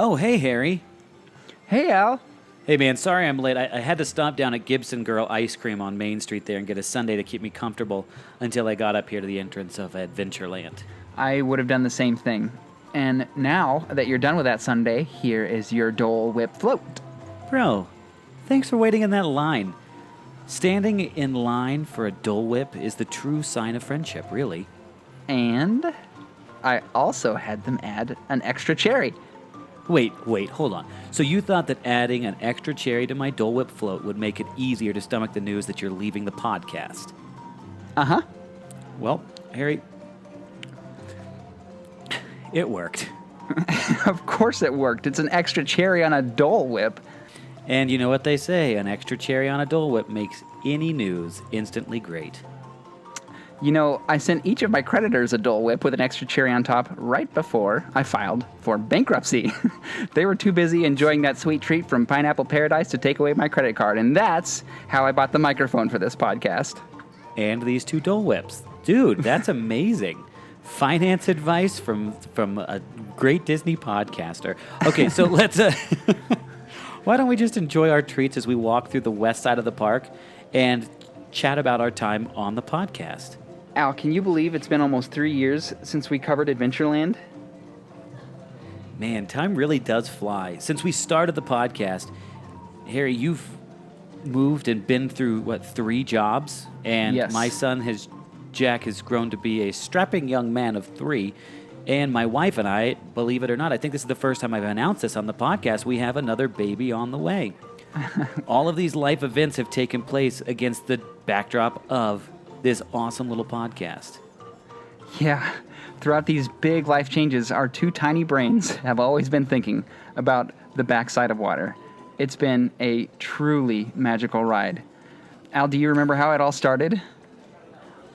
Oh, hey, Harry. Hey, Al. Hey, man, sorry I'm late. I had to stop down at Gibson Girl Ice Cream on Main Street there and get a sundae to keep me comfortable until I got up here to the entrance of Adventureland. I would have done the same thing. And now that you're done with that sundae, here is your Dole Whip float. Bro, thanks for waiting in that line. Standing in line for a Dole Whip is the true sign of friendship, really. And I also had them add an extra cherry. Wait, hold on. So you thought that adding an extra cherry to my Dole Whip float would make it easier to stomach the news that you're leaving the podcast? Uh-huh. Well, Harry, it worked. Of course it worked. It's an extra cherry on a Dole Whip. And you know what they say, an extra cherry on a Dole Whip makes any news instantly great. You know, I sent each of my creditors a Dole Whip with an extra cherry on top right before I filed for bankruptcy. They were too busy enjoying that sweet treat from Pineapple Paradise to take away my credit card, and that's how I bought the microphone for this podcast. And these two Dole Whips. Dude, that's amazing. Finance advice from a great Disney podcaster. Okay, so let's... why don't we just enjoy our treats as we walk through the west side of the park and chat about our time on the podcast? Al, can you believe it's been almost 3 years since we covered Adventureland? Man, time really does fly. Since we started the podcast, Harry, you've moved and been through, 3 jobs? And Yes. My son, Jack, has grown to be a strapping young man of 3. And my wife and I, believe it or not, I think this is the first time I've announced this on the podcast, we have another baby on the way. All of these life events have taken place against the backdrop of this awesome little podcast. Yeah, throughout these big life changes, our 2 tiny brains have always been thinking about the backside of water. It's been a truly magical ride. Al, do you remember how it all started?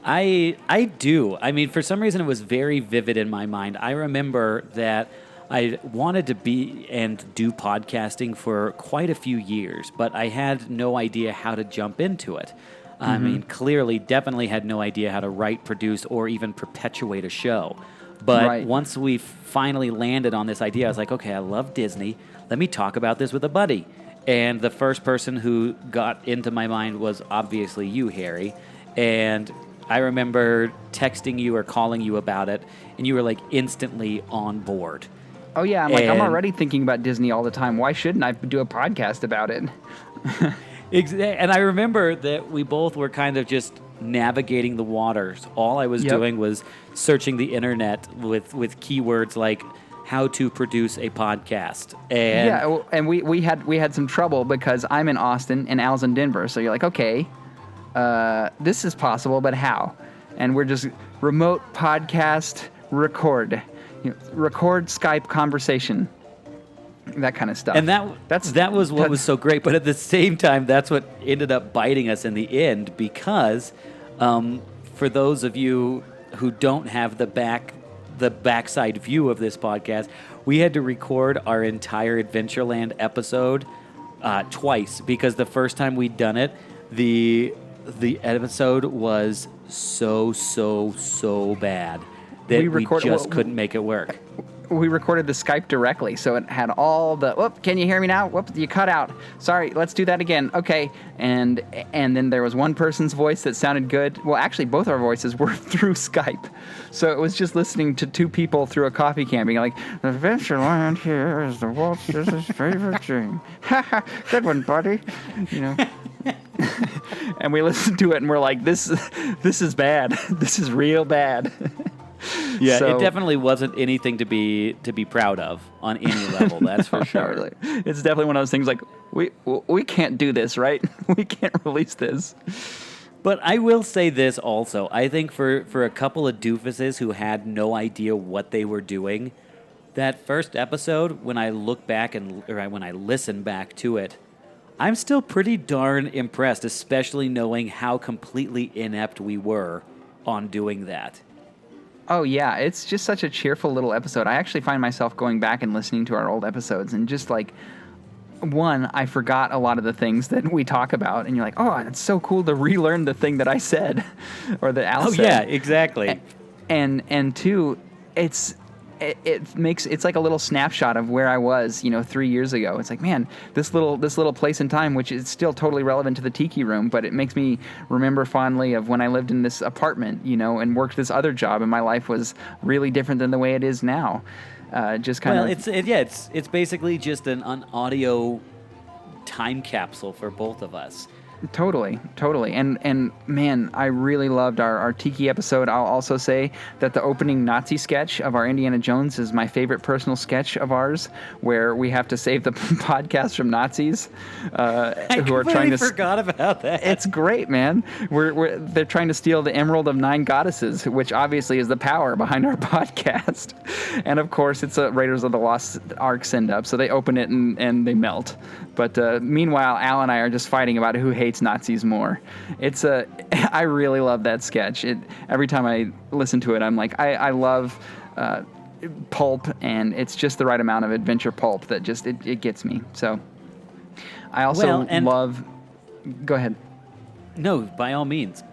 I do. I mean, for some reason, it was very vivid in my mind. I remember that I wanted to be and do podcasting for quite a few years, but I had no idea how to jump into it. I mean, clearly, definitely had no idea how to write, produce, or even perpetuate a show. But once we finally landed on this idea, I was like, okay, I love Disney. Let me talk about this with a buddy. And the first person who got into my mind was obviously you, Harry. And I remember texting you or calling you about it, and you were like instantly on board. Oh, yeah, I'm already thinking about Disney all the time. Why shouldn't I do a podcast about it? And I remember that we both were kind of just navigating the waters. All I was doing was searching the internet with keywords like how to produce a podcast. And we had some trouble because I'm in Austin and Al's in Denver. So you're like, okay, this is possible, but how? And we're just remote podcast record. Record Skype conversation, that kind of stuff. And that was what was so great. But at the same time, that's what ended up biting us in the end because for those of you who don't have the backside view of this podcast, we had to record our entire Adventureland episode twice because the first time we'd done it, the episode was so bad that we just couldn't make it work. We recorded the Skype directly, so it had all the, whoop, can you hear me now? Whoop, you cut out. Sorry, let's do that again. Okay. And then there was one person's voice that sounded good. Well, actually, both our voices were through Skype. So it was just listening to 2 people through a coffee can being like, the Adventureland here is the Walt Disney's favorite thing. Ha, good one, buddy. You know. And we listened to it and we're like, this is bad. This is real bad. Yeah, so, it definitely wasn't anything to be proud of on any level. That's for sure. Really. It's definitely one of those things like we can't do this, right? We can't release this. But I will say this also. I think for a couple of doofuses who had no idea what they were doing, that first episode, when I look back when I listen back to it, I'm still pretty darn impressed, especially knowing how completely inept we were on doing that. Oh, yeah. It's just such a cheerful little episode. I actually find myself going back and listening to our old episodes and just like, one, I forgot a lot of the things that we talk about. And you're like, oh, it's so cool to relearn the thing that I said or that Al said. Oh, yeah, exactly. And 2, it's it's like a little snapshot of where I was, 3 years ago. It's like, man, this little place in time, which is still totally relevant to the Tiki Room, but it makes me remember fondly of when I lived in this apartment, and worked this other job, and my life was really different than the way it is now. Just kind of. It's basically just an audio time capsule for both of us. Totally. And man, I really loved our Tiki episode. I'll also say that the opening Nazi sketch of our Indiana Jones is my favorite personal sketch of ours, where we have to save the podcast from Nazis who are trying to. I forgot about that. It's great, man. They're trying to steal the Emerald of 9 Goddesses, which obviously is the power behind our podcast. And of course, it's a Raiders of the Lost Ark send up, so they open it and they melt. But meanwhile, Al and I are just fighting about who hates Nazis more. I really love that sketch. Every time I listen to it, I'm like, I love pulp, and it's just the right amount of adventure pulp that just it gets me. So I also love. Go ahead. No, by all means.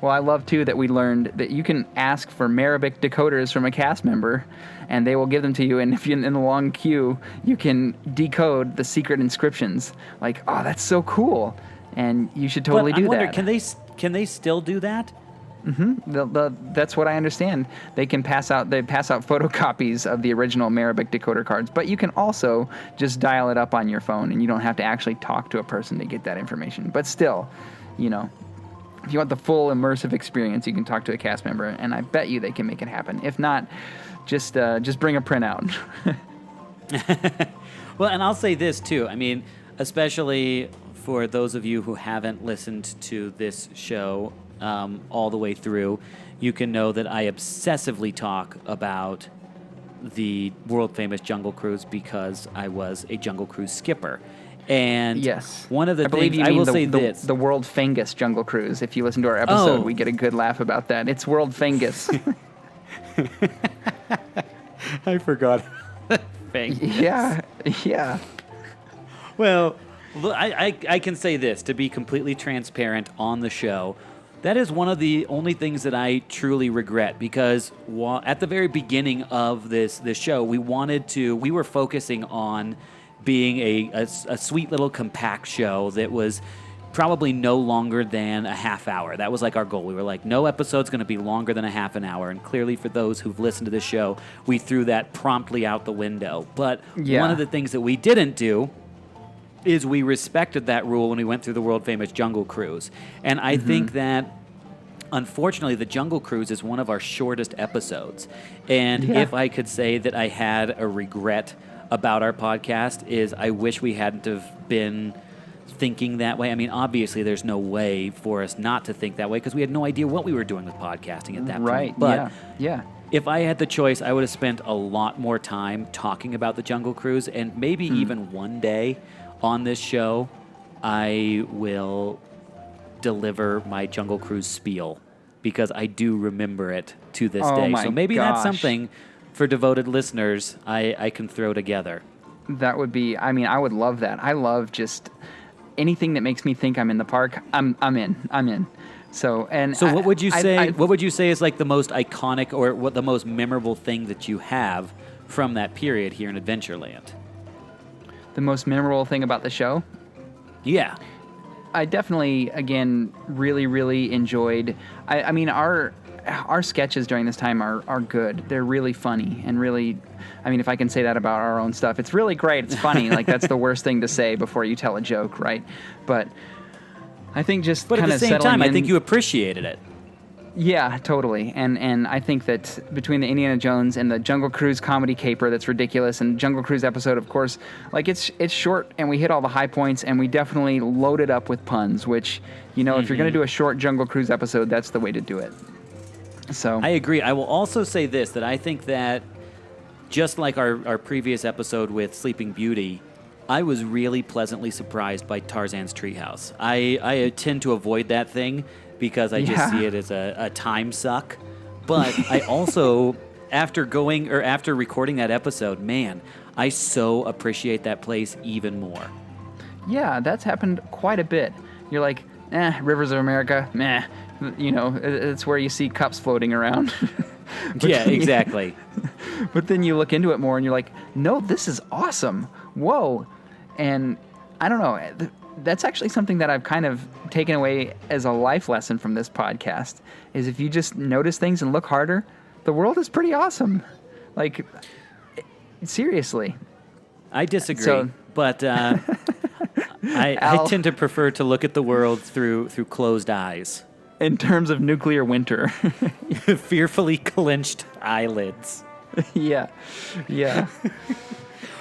Well, I love, too, that we learned that you can ask for Marabic decoders from a cast member, and they will give them to you. And if you're in the long queue, you can decode the secret inscriptions. Like, oh, that's so cool. And you should totally do that. Can they still do that? Mm-hmm. That's what I understand. They pass out photocopies of the original Marabic decoder cards, but you can also just dial it up on your phone, and you don't have to actually talk to a person to get that information. But still, if you want the full immersive experience, you can talk to a cast member, and I bet you they can make it happen. If not, just bring a printout. Well, and I'll say this too. I mean, especially for those of you who haven't listened to this show all the way through, you can know that I obsessively talk about the world-famous Jungle Cruise because I was a Jungle Cruise skipper. And yes, one of the things I will say this: the World Fangus Jungle Cruise. If you listen to our episode, we get a good laugh about that. It's World Fangus. I forgot. Fangus. Yeah. Well, I can say this to be completely transparent on the show. That is one of the only things that I truly regret, because at the very beginning of this show, we were focusing on being a sweet little compact show that was probably no longer than a half hour. That was like our goal. We were like, no episode's going to be longer than a half an hour. And clearly for those who've listened to the show, we threw that promptly out the window. But one of the things that we didn't do is we respected that rule when we went through the world-famous Jungle Cruise. And I think that, unfortunately, the Jungle Cruise is one of our shortest episodes. And if I could say that I had a regret about our podcast, is I wish we hadn't have been thinking that way. I mean, obviously, there's no way for us not to think that way because we had no idea what we were doing with podcasting at that point. But if I had the choice, I would have spent a lot more time talking about the Jungle Cruise, and maybe even one day on this show, I will deliver my Jungle Cruise spiel because I do remember it to this day. So maybe that's something for devoted listeners I can throw together. That would be, I would love that. I love just anything that makes me think I'm in the park. I'm in. So what would you say? What would you say is like the most iconic or what the most memorable thing that you have from that period here in Adventureland? The most memorable thing about the show? Yeah. I definitely, again, really, really enjoyed. Our sketches during this time are good. They're really funny and really. If I can say that about our own stuff, it's really great. It's funny. Like that's the worst thing to say before you tell a joke, right? But I think just. But at the same time, I think you appreciated it. Yeah, totally. And I think that between the Indiana Jones and the Jungle Cruise comedy caper that's ridiculous, and Jungle Cruise episode, of course, like it's short and we hit all the high points and we definitely loaded up with puns, which, if you're going to do a short Jungle Cruise episode, that's the way to do it. So I agree. I will also say this, that I think that just like our previous episode with Sleeping Beauty, I was really pleasantly surprised by Tarzan's Treehouse. I tend to avoid that thing because I just see it as a time suck. But I also, after recording that episode, man, I so appreciate that place even more. Yeah, that's happened quite a bit. You're like, Rivers of America, meh. It's where you see cups floating around. Yeah, exactly. But then you look into it more and you're like, no, this is awesome. Whoa. And I don't know. That's actually something that I've kind of taken away as a life lesson from this podcast, is if you just notice things and look harder, the world is pretty awesome. Like, seriously. I disagree, So- but I tend to prefer to look at the world through closed eyes. In terms of nuclear winter. Fearfully clenched eyelids. Yeah.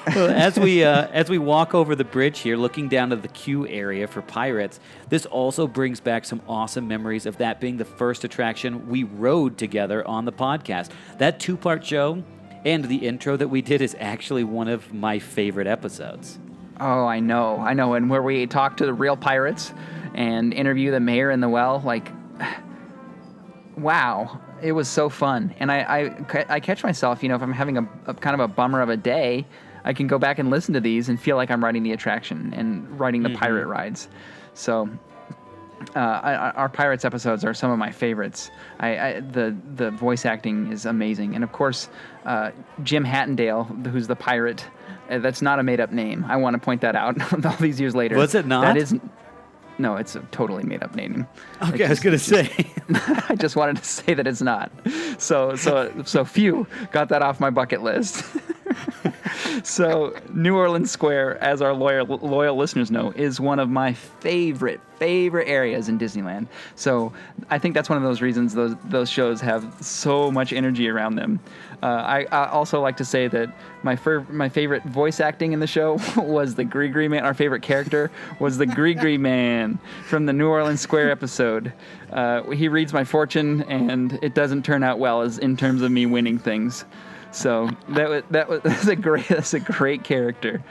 Well, as we walk over the bridge here, looking down to the queue area for pirates, this also brings back some awesome memories of that being the first attraction we rode together on the podcast. That 2-part show and the intro that we did is actually one of my favorite episodes. Oh, I know. And where we talk to the real pirates and interview the mayor in the well, like, wow, it was so fun. And I catch myself, if I'm having a kind of a bummer of a day, I can go back and listen to these and feel like I'm riding the attraction and riding the pirate rides. So our pirates episodes are some of my favorites. The voice acting is amazing. And of course, Jim Hattendale, who's the pirate, that's not a made-up name. I want to point that out all these years later. Was it not? That isn't. No, it's a totally made-up name. Okay, I was going to say. I just wanted to say that it's not. So phew, got that off my bucket list. So New Orleans Square, as our loyal listeners know, is one of my favorite areas in Disneyland. So I think that's one of those reasons those shows have so much energy around them. I also like to say that my favorite voice acting in the show was the Gree Man. Our favorite character was the Gree Man from the New Orleans Square episode. He reads my fortune, and it doesn't turn out well as in terms of me winning things. So that's a great character.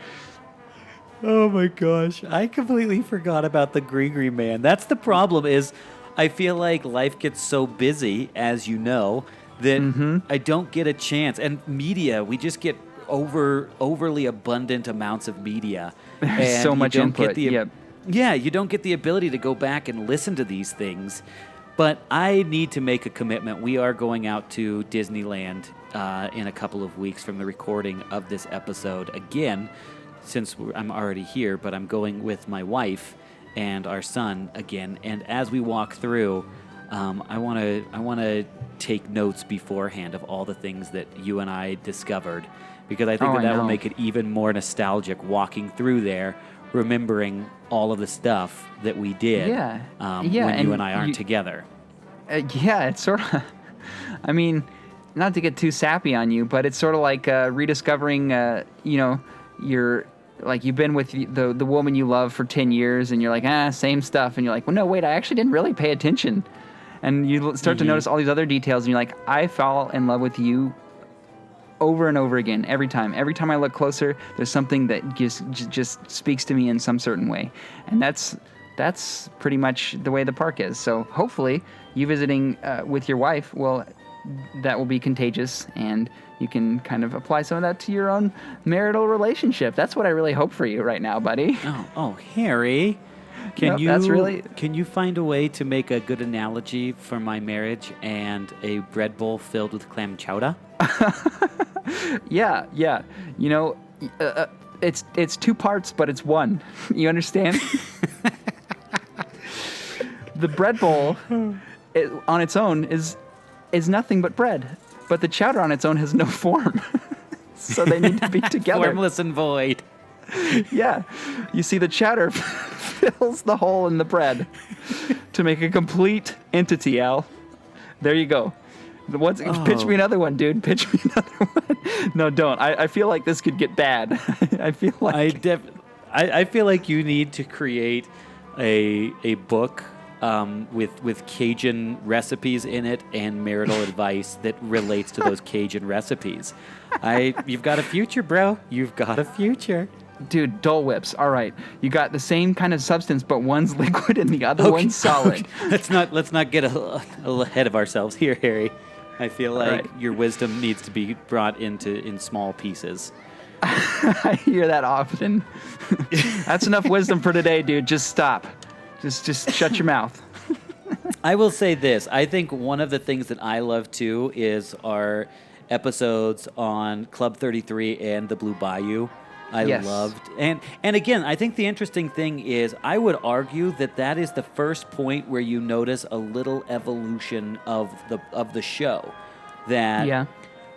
Oh my gosh, I completely forgot about the Gree Man. That's the problem, is I feel like life gets so busy, as you know, that I don't get a chance. And media, we just get overly abundant amounts of media. And so much input. Yeah, you don't get the ability to go back and listen to these things. But I need to make a commitment. We are going out to Disneyland in a couple of weeks from the recording of this episode again, since I'm already here, but I'm going with my wife and our son again. And as we walk through, I want to take notes beforehand of all the things that you and I discovered, because I think that will make it even more nostalgic walking through there, remembering all of the stuff that we did when you and I aren't together. It's sort of, I mean, not to get too sappy on you, but it's sort of like rediscovering, you've been with the woman you love for 10 years and you're like, same stuff. And you're like, well, no, wait, I actually didn't really pay attention. And you start to notice all these other details and you're like, I fall in love with you over and over again, every time. Every time I look closer, there's something that just speaks to me in some certain way. And that's pretty much the way the park is. So hopefully you visiting with your wife, that will be contagious, and you can kind of apply some of that to your own marital relationship. That's what I really hope for you right now, buddy. Oh, Harry. Can you find a way to make a good analogy for my marriage and a bread bowl filled with clam chowder? Yeah. It's 2 parts, but it's one. You understand? The bread bowl on its own is nothing but bread, but the chowder on its own has no form. So they need to be together. Formless and void. Yeah. You see, the chowder fills the hole in the bread to make a complete entity, Al. There you go. Pitch me another one, dude. Pitch me another one. No, don't. I feel like this could get bad. I feel like... I feel like you need to create a book with Cajun recipes in it and marital advice that relates to those Cajun recipes. You've got a future, bro. You've got a future. Dude, Dole Whips. All right. You got the same kind of substance, but one's liquid and the other one's solid. Okay. Let's not get ahead of ourselves here, Harry. I feel like your wisdom needs to be brought in small pieces. I hear that often. That's enough wisdom for today, dude. Just stop. Just shut your mouth. I will say this. I think one of the things that I love too is our episodes on Club 33 and the Blue Bayou. I Yes. loved, and again, I think the interesting thing is I would argue that that is the first point where you notice a little evolution of the show. That Yeah.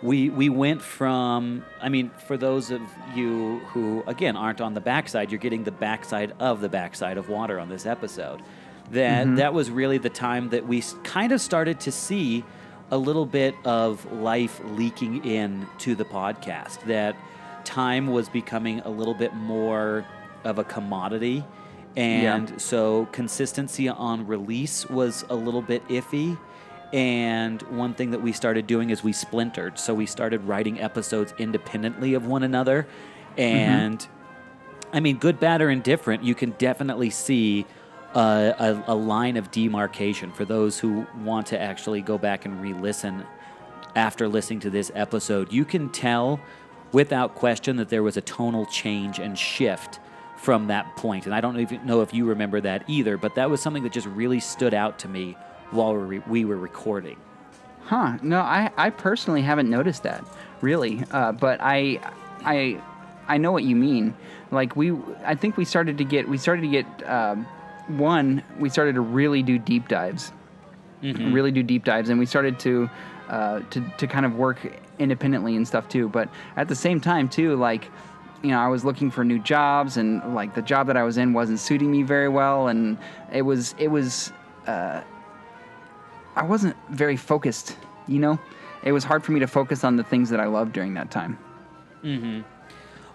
we went from, I mean, for those of you who again aren't on the backside, you're getting the backside of water on this episode. That was really the time that we kind of started to see a little bit of life leaking in to the podcast. That time was becoming a little bit more of a commodity, Yeah. and so consistency on release was a little bit iffy. And one thing that we started doing is we splintered. So we started writing episodes independently of one another. And I mean, good, bad, or indifferent, you can definitely see a line of demarcation for those who want to actually go back and re-listen after listening to this episode. You can tell without question that there was a tonal change and shift from that point. And I don't even know if you remember that either, but that was something that just really stood out to me while we were recording. Huh. No, I personally haven't noticed that, really. But I know what you mean. Like I think we started to get we started to really do deep dives, and we started to kind of work independently and stuff too. But at the same time too, like, you know, I was looking for new jobs, and like the job that I was in wasn't suiting me very well, and it was I wasn't very focused, you know? It was hard for me to focus on the things that I loved during that time.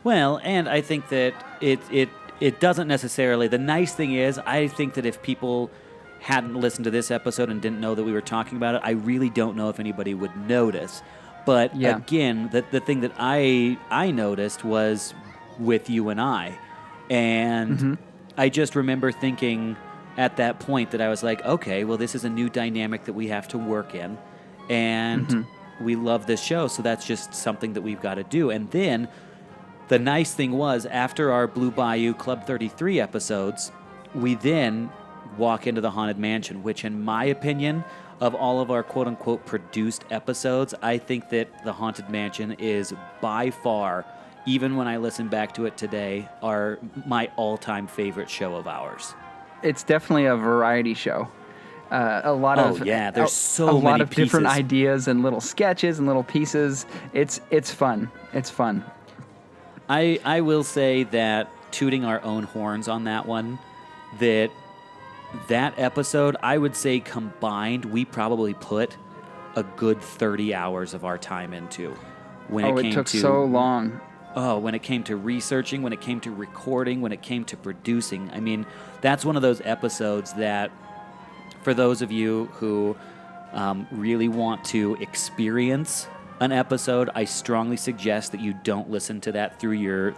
Well, and I think that it doesn't necessarily. The nice thing is, I think that if people hadn't listened to this episode and didn't know that we were talking about it, I really don't know if anybody would notice. But Yeah. again, the thing that I noticed was with you and I. And I just remember thinking at that point that I was like, okay, well, this is a new dynamic that we have to work in. And we love this show, so that's just something that we've got to do. And then the nice thing was, after our Blue Bayou Club 33 episodes, we then walk into the Haunted Mansion, which in my opinion, of all of our quote-unquote produced episodes, I think that the Haunted Mansion is by far, even when I listen back to it today, my all-time favorite show of ours. It's definitely a variety show. A lot of there's so a many lot of different pieces. ideas and little sketches and little pieces. It's fun. It's fun. I will say that, tooting our own horns on that one, that episode, I would say combined, we probably put a good 30 hours of our time into. It took so long. Oh, when it came to researching, when it came to recording, when it came to producing. I mean, that's one of those episodes that, for those of you who really want to experience an episode, I strongly suggest that you don't listen to that through your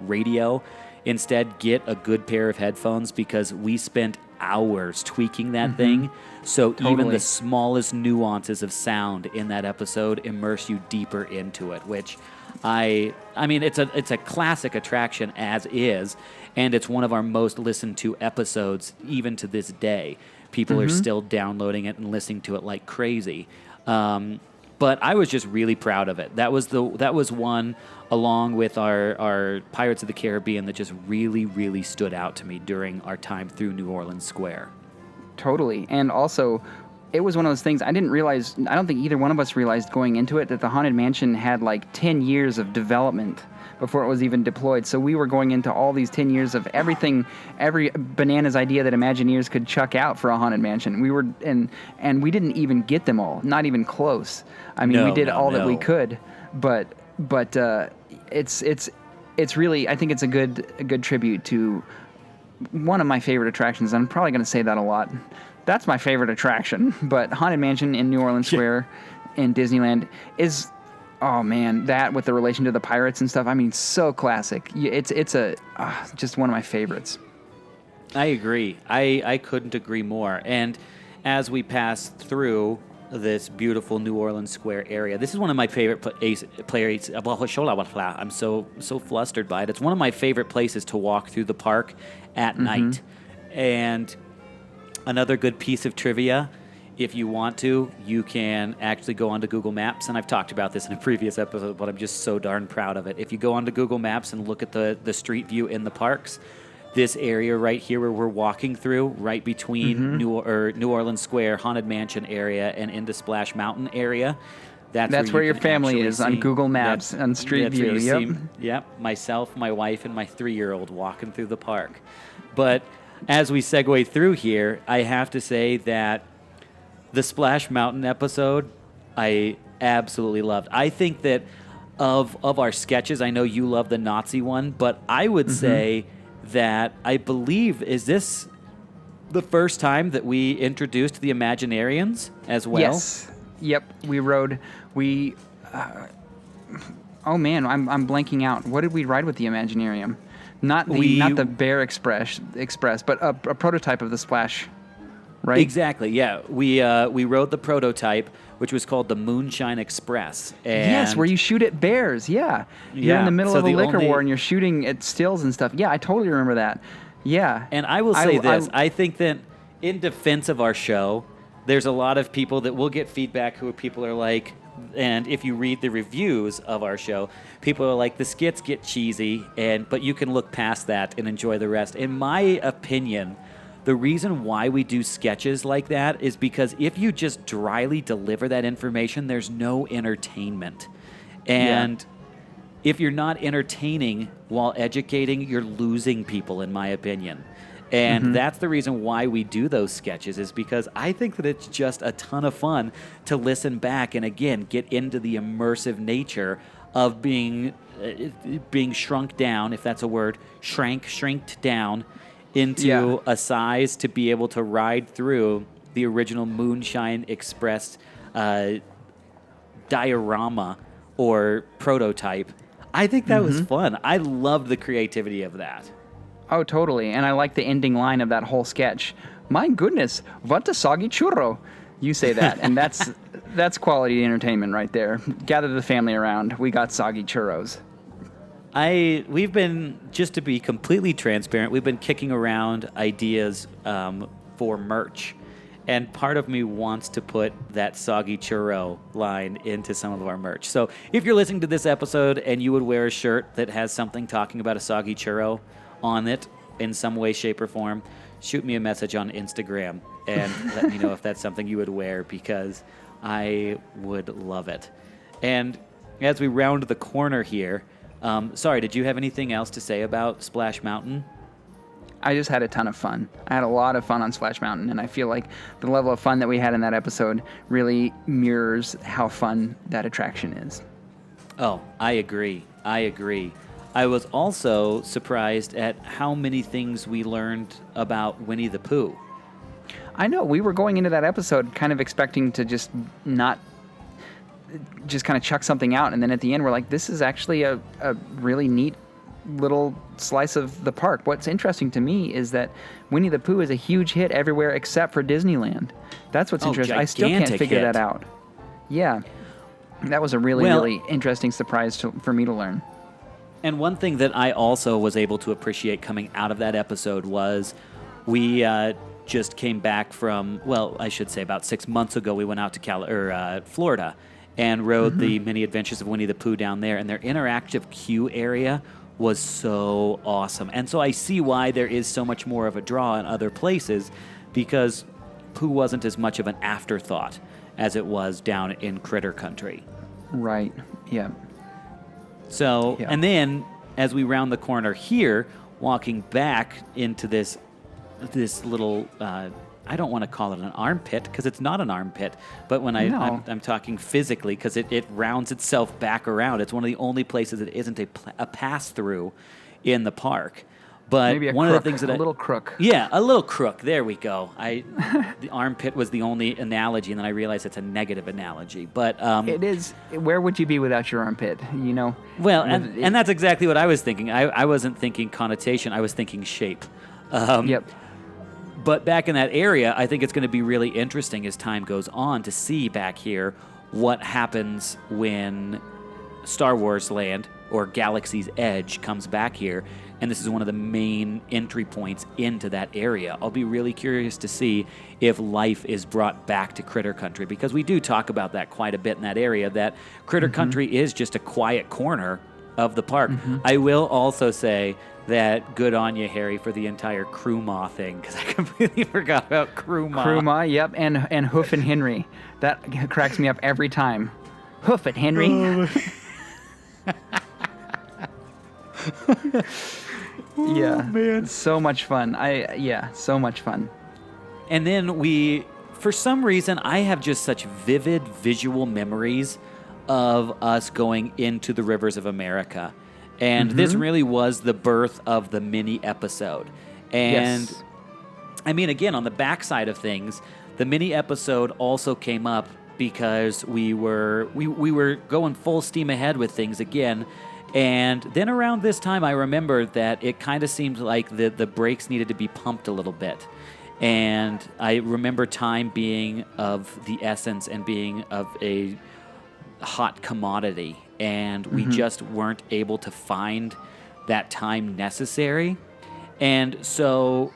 radio. Instead, get a good pair of headphones, because we spent hours tweaking that thing. So even the smallest nuances of sound in that episode immerse you deeper into it, which I mean, it's a classic attraction as is, and it's one of our most listened to episodes even to this day. People are still downloading it and listening to it like crazy. But I was just really proud of it. That was one, along with our Pirates of the Caribbean, that just really, really stood out to me during our time through New Orleans Square. Totally. And also, it was one of those things I didn't realize, I don't think either one of us realized going into it, that the Haunted Mansion had like 10 years of development before it was even deployed. So we were going into all these 10 years of everything, every bananas idea that Imagineers could chuck out for a Haunted Mansion. We were, and we didn't even get them all, not even close. I mean, we did all that we could, but it's really, I think it's a good tribute to one of my favorite attractions. I'm probably going to say that a lot. That's my favorite attraction, but Haunted Mansion in New Orleans Square in Disneyland is, oh man, that with the relation to the pirates and stuff, I mean, so classic. It's just one of my favorites. I agree. I couldn't agree more. And as we pass through this beautiful New Orleans Square area, this is one of my favorite places. I'm so flustered by it. It's one of my favorite places to walk through the park at night. And Another good piece of trivia, if you want to, you can actually go onto Google Maps, and I've talked about this in a previous episode, but I'm just so darn proud of it. If you go onto Google Maps and look at the street view in the parks, this area right here where we're walking through, right between New Orleans Square, Haunted Mansion area, and into Splash Mountain area, that's where you your can family actually is on see- Google Maps that's- on Street that's where View. you Yep. see, yep, myself, my wife, and my 3-year-old walking through the park. But as we segue through here, I have to say that the Splash Mountain episode, I absolutely loved. I think that of our sketches, I know you love the Nazi one, but I would say that I believe, is this the first time that we introduced the Imaginarians as well? Yes. Yep. We rode. We. Oh man, I'm blanking out. What did we ride with the Imaginarium? Not the Bear Express, but a prototype of the Splash. Right. Exactly. Yeah, we rode the prototype, which was called the Moonshine Express. And Yes, where you shoot at bears. Yeah. You're in the middle so of a the liquor only- war and you're shooting at stills and stuff. Yeah, I totally remember that. Yeah. And I will say this: I think that in defense of our show, there's a lot of people that will get feedback who people are like, and if you read the reviews of our show, people are like, the skits get cheesy, but you can look past that and enjoy the rest. In my opinion, the reason why we do sketches like that is because if you just dryly deliver that information, there's no entertainment. And if you're not entertaining while educating, you're losing people, in my opinion. And that's the reason why we do those sketches, is because I think that it's just a ton of fun to listen back and, again, get into the immersive nature of being shrunk down, if that's a word, shrinked down into a size to be able to ride through the original Moonshine Express diorama or prototype. I think that was fun. I love the creativity of that. Oh, totally. And I like the ending line of that whole sketch. My goodness, what a soggy churro. You say that, and that's quality entertainment right there. Gather the family around. We got soggy churros. We've been, just to be completely transparent, we've been kicking around ideas for merch. And part of me wants to put that soggy churro line into some of our merch. So if you're listening to this episode and you would wear a shirt that has something talking about a soggy churro on it in some way, shape, or form, shoot me a message on Instagram and let me know if that's something you would wear, because I would love it. And as we round the corner here, sorry, did you have anything else to say about Splash Mountain? I just had a ton of fun. I had a lot of fun on Splash Mountain, and I feel like the level of fun that we had in that episode really mirrors how fun that attraction is. Oh, I agree. I was also surprised at how many things we learned about Winnie the Pooh. I know, we were going into that episode kind of expecting to just kind of chuck something out, and then at the end we're like, this is actually a really neat little slice of the park. What's interesting to me is that Winnie the Pooh is a huge hit everywhere except for Disneyland. That's what's interesting. I still can't figure hit. that out. Yeah. That was a really interesting surprise for me to learn. And one thing that I also was able to appreciate coming out of that episode was we just came back from, well, I should say about 6 months ago, we went out to Florida and rode the Many Adventures of Winnie the Pooh down there, and their interactive queue area was so awesome. And so I see why there is so much more of a draw in other places, because Pooh wasn't as much of an afterthought as it was down in Critter Country. Right, yeah. So, and then as we round the corner here, walking back into this little, I don't want to call it an armpit, because it's not an armpit, but when I'm talking physically, because it rounds itself back around. It's one of the only places that isn't a pass-through in the park. But maybe one crook, of the things that a little crook. Yeah, a little crook. There we go. The armpit was the only analogy, and then I realized it's a negative analogy. But it is. Where would you be without your armpit? You know. Well, and that's exactly what I was thinking. I wasn't thinking connotation. I was thinking shape. Yep. But back in that area, I think it's going to be really interesting as time goes on to see back here what happens when Star Wars Land or Galaxy's Edge comes back here, and this is one of the main entry points into that area. I'll be really curious to see if life is brought back to Critter Country, because we do talk about that quite a bit in that area, that Critter Country is just a quiet corner of the park. I will also say that good on you, Harry, for the entire Kruma thing, because I completely forgot about Kruma. Kruma, yep, and Hoof and Henry. That cracks me up every time. Hoof it, Henry. Yeah, man, so much fun. So much fun. And then for some reason, I have just such vivid visual memories of us going into the Rivers of America. And this really was the birth of the mini episode. And yes. I mean, again, on the backside of things, the mini episode also came up because we were going full steam ahead with things again. And then around this time, I remember that it kind of seemed like the brakes needed to be pumped a little bit. And I remember time being of the essence and being of a hot commodity. And we just weren't able to find that time necessary. And so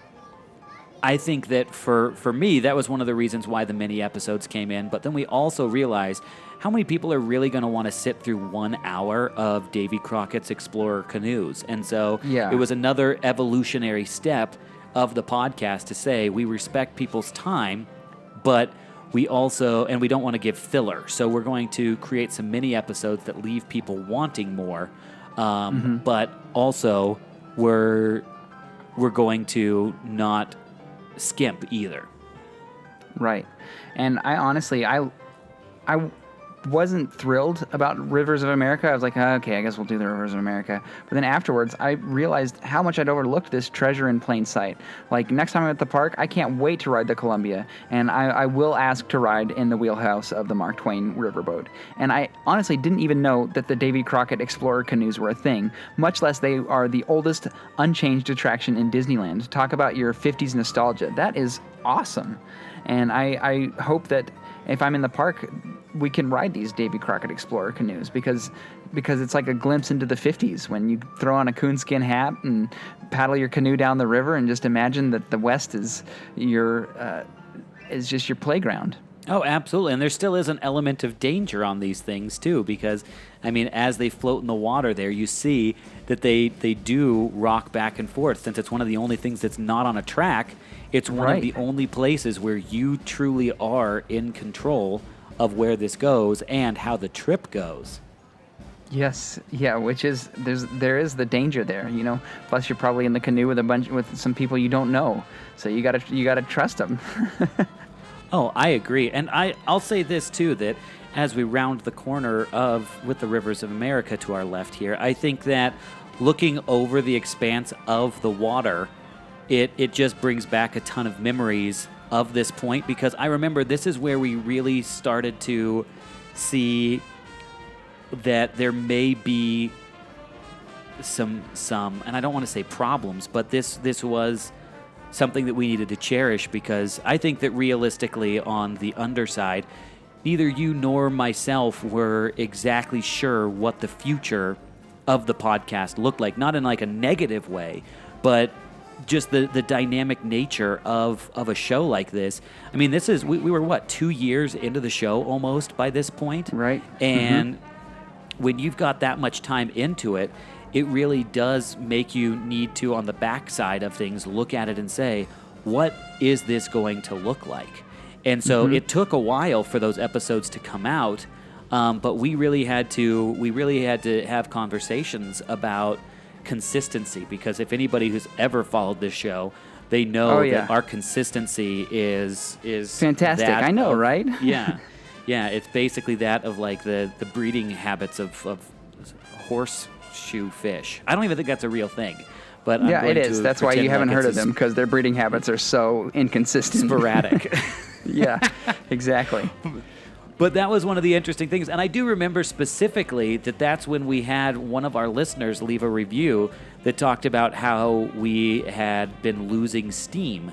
I think that for me, that was one of the reasons why the mini episodes came in. But then we also realized how many people are really going to want to sit through 1 hour of Davy Crockett's Explorer Canoes. And so it was another evolutionary step of the podcast to say we respect people's time, but we also, and we don't want to give filler. So we're going to create some mini episodes that leave people wanting more. But also we're going to not skimp either. Right. And I honestly, I wasn't thrilled about Rivers of America. I was like, okay, I guess we'll do the Rivers of America. But then afterwards, I realized how much I'd overlooked this treasure in plain sight. Like, next time I'm at the park, I can't wait to ride the Columbia. And I will ask to ride in the wheelhouse of the Mark Twain riverboat. And I honestly didn't even know that the Davy Crockett Explorer canoes were a thing, much less they are the oldest unchanged attraction in Disneyland. Talk about your 50s nostalgia. That is awesome. And I hope that if I'm in the park, we can ride these Davy Crockett Explorer canoes because it's like a glimpse into the 50s when you throw on a coonskin hat and paddle your canoe down the river and just imagine that the West is just your playground. Oh, absolutely. And there still is an element of danger on these things, too, because, I mean, as they float in the water there, you see that they do rock back and forth. Since it's one of the only things that's not on a track, it's one of the only places where you truly are in control of where this goes and how the trip goes. Yes, yeah, which is there is the danger there, you know. Plus, you're probably in the canoe with some people you don't know, so you gotta trust them. Oh, I agree, and I'll say this too, that as we round the corner with the Rivers of America to our left here, I think that looking over the expanse of the water, it just brings back a ton of memories of this point, because I remember this is where we really started to see that there may be some, and I don't want to say problems, but this was something that we needed to cherish, because I think that realistically on the underside, neither you nor myself were exactly sure what the future of the podcast looked like. Not in like a negative way, but just the dynamic nature of a show like this. I mean, this is, we were 2 years into the show almost by this point? Right. And when you've got that much time into it, it really does make you need to, on the backside of things, look at it and say, what is this going to look like? And so it took a while for those episodes to come out, but we really had to have conversations about consistency, because if anybody who's ever followed this show, they know that our consistency is fantastic. I know, right? Yeah. It's basically that of like the breeding habits of horseshoe fish. I don't even think that's a real thing, but I'm going it is. That's why you haven't heard of them, because their breeding habits are so inconsistent, sporadic. Yeah, exactly. But that was one of the interesting things. And I do remember specifically that that's when we had one of our listeners leave a review that talked about how we had been losing steam.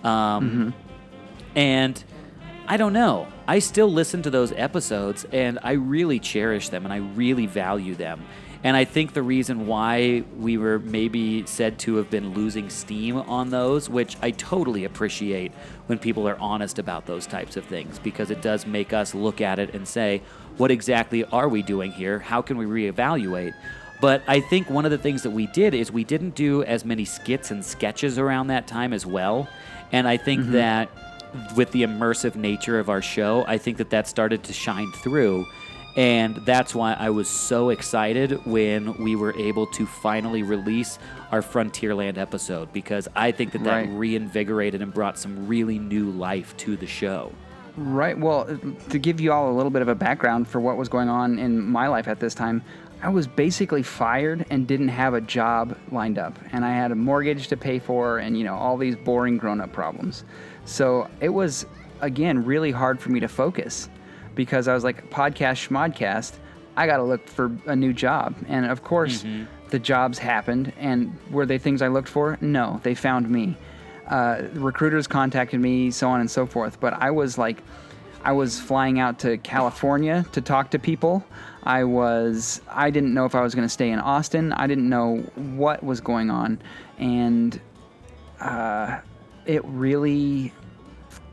And I don't know. I still listen to those episodes, and I really cherish them, and I really value them. And I think the reason why we were maybe said to have been losing steam on those, which I totally appreciate when people are honest about those types of things, because it does make us look at it and say, what exactly are we doing here? How can we reevaluate? But I think one of the things that we did is we didn't do as many skits and sketches around that time as well. And I think that with the immersive nature of our show, I think that started to shine through. And that's why I was so excited when we were able to finally release our Frontierland episode, because I think that Right. reinvigorated and brought some really new life to the show. Right. Well, to give you all a little bit of a background for what was going on in my life at this time, I was basically fired and didn't have a job lined up. And I had a mortgage to pay for and, all these boring grown-up problems. So it was, again, really hard for me to focus, because I was like, podcast, schmodcast, I got to look for a new job. And of course, the jobs happened. And were they things I looked for? No, they found me. Recruiters contacted me, so on and so forth. But I was flying out to California to talk to people. I didn't know if I was going to stay in Austin. I didn't know what was going on. And it really,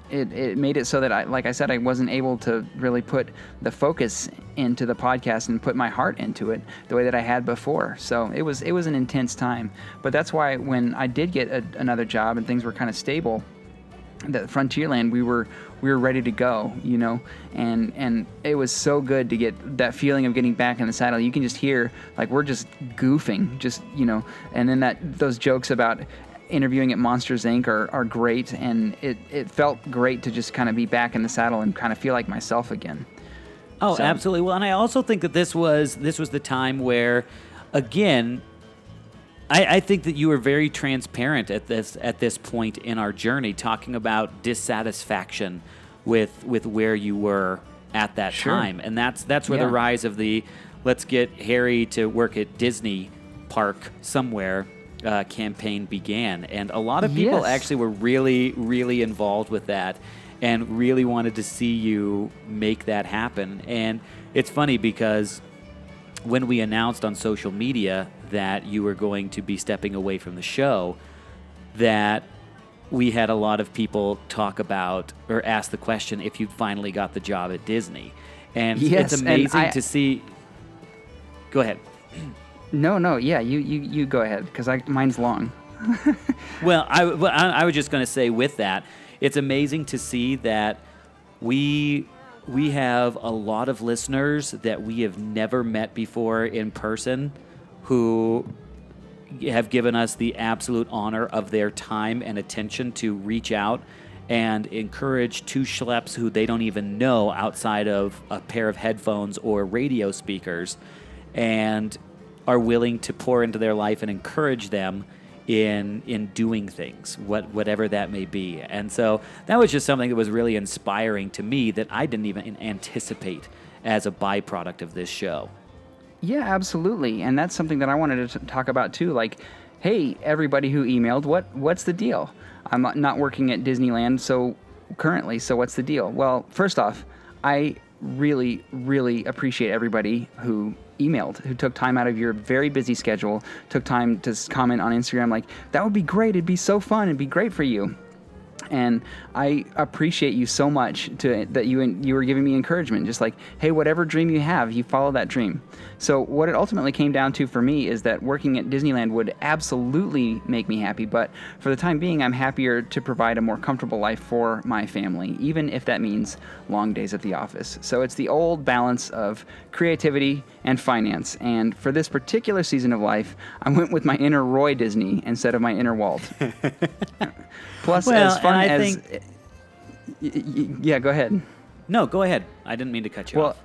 it made it so that like I said, I wasn't able to really put the focus into the podcast and put my heart into it the way that I had before. So it was an intense time. But that's why when I did get another job and things were kind of stable, that Frontierland, we were ready to go, and it was so good to get that feeling of getting back in the saddle. You can just hear, like, we're just goofing, and then those jokes about interviewing at Monsters Inc. are great, and it felt great to just kind of be back in the saddle and kind of feel like myself again. Oh, absolutely. Well, and I also think that this was the time where, again, I think that you were very transparent at this point in our journey, talking about dissatisfaction with where you were at that time, and that's where the rise of the "let's get Harry to work at Disney Park somewhere" campaign began, and a lot of people actually were really, really involved with that, and really wanted to see you make that happen. And it's funny because when we announced on social media that you were going to be stepping away from the show, that we had a lot of people talk about or ask the question if you finally got the job at Disney. And it's amazing to see. Go ahead. No, yeah, you go ahead, because mine's long. Well, I was just going to say with that, it's amazing to see that we have a lot of listeners that we have never met before in person who have given us the absolute honor of their time and attention to reach out and encourage two schleps who they don't even know outside of a pair of headphones or radio speakers, and are willing to pour into their life and encourage them in doing things, whatever that may be. And so that was just something that was really inspiring to me that I didn't even anticipate as a byproduct of this show. Yeah, absolutely. And that's something that I wanted to talk about too. Like, hey, everybody who emailed, what's the deal? I'm not working at Disneyland currently, so what's the deal? Well, first off, I really, really appreciate everybody who emailed, who took time out of your very busy schedule, took time to comment on Instagram like, that would be great, it'd be so fun, it'd be great for you. And I appreciate you so much that you were giving me encouragement, just like, hey, whatever dream you have, you follow that dream. So what it ultimately came down to for me is that working at Disneyland would absolutely make me happy, but for the time being, I'm happier to provide a more comfortable life for my family, even if that means long days at the office. So it's the old balance of creativity and finance. And for this particular season of life, I went with my inner Roy Disney instead of my inner Walt. Plus, as fun as... Yeah, go ahead. No, go ahead. I didn't mean to cut you off.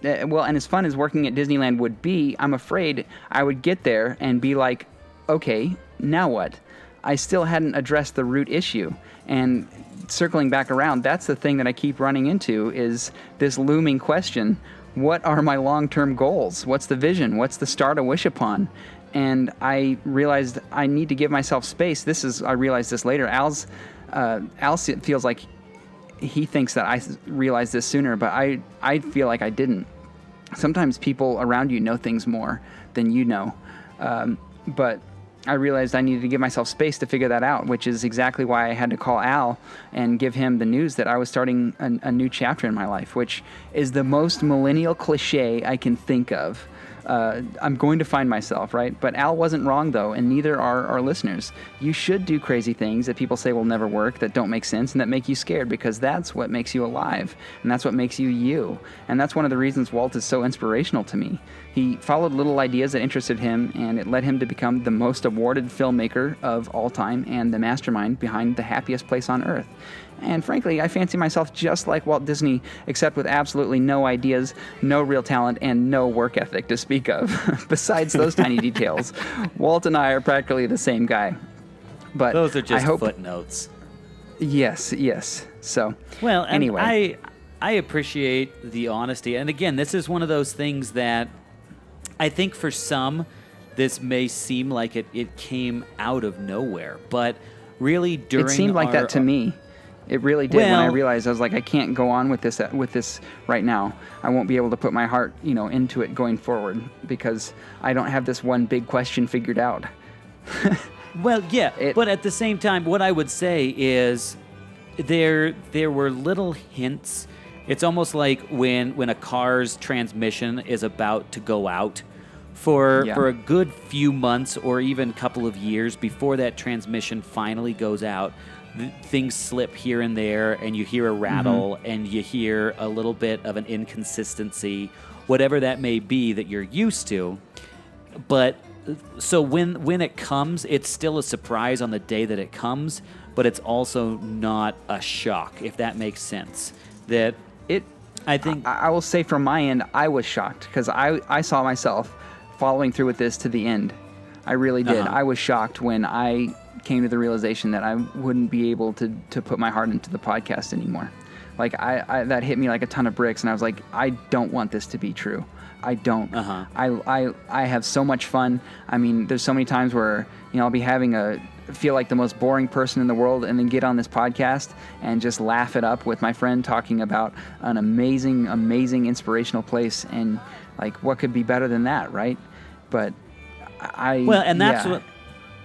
Well, and as fun as working at Disneyland would be, I'm afraid I would get there and be like, okay, now what? I still hadn't addressed the root issue. And circling back around, that's the thing that I keep running into, is this looming question: what are my long-term goals? What's the vision? What's the star to wish upon? And I realized I need to give myself space. I realized this later. Al feels like he thinks that I realized this sooner, but I feel like I didn't. Sometimes people around you know things more than you know. But I realized I needed to give myself space to figure that out, which is exactly why I had to call Al and give him the news that I was starting a new chapter in my life, which is the most millennial cliche I can think of. I'm going to find myself, right? But Al wasn't wrong, though, and neither are our listeners. You should do crazy things that people say will never work, that don't make sense, and that make you scared, because that's what makes you alive, and that's what makes you you. And that's one of the reasons Walt is so inspirational to me. He followed little ideas that interested him, and it led him to become the most awarded filmmaker of all time and the mastermind behind The Happiest Place on Earth. And frankly, I fancy myself just like Walt Disney, except with absolutely no ideas, no real talent, and no work ethic to speak of. Besides those tiny details, Walt and I are practically the same guy. But those are just footnotes. Yes. So, well, and anyway. I appreciate the honesty. And again, this is one of those things that I think for some, this may seem like it came out of nowhere. But really, during it seemed like that to me. It really did. When I realized, I was like, I can't go on with this right now. I won't be able to put my heart, into it going forward, because I don't have this one big question figured out. Well, yeah, but at the same time, what I would say is there were little hints. It's almost like when a car's transmission is about to go out. For a good few months or even couple of years before that transmission finally goes out, things slip here and there, and you hear a rattle, and you hear a little bit of an inconsistency, whatever that may be that you're used to. But so when it comes, it's still a surprise on the day that it comes, but it's also not a shock, if that makes sense. I will say from my end, I was shocked, because I saw myself following through with this to the end. I really did. I was shocked when I came to the realization that I wouldn't be able to put my heart into the podcast anymore. Like I that hit me like a ton of bricks, and I was like, I don't want this to be true. I don't. I have so much fun. I mean, there's so many times where I'll be feel like the most boring person in the world, and then get on this podcast and just laugh it up with my friend talking about an amazing, amazing, inspirational place, and like, what could be better than that, right? But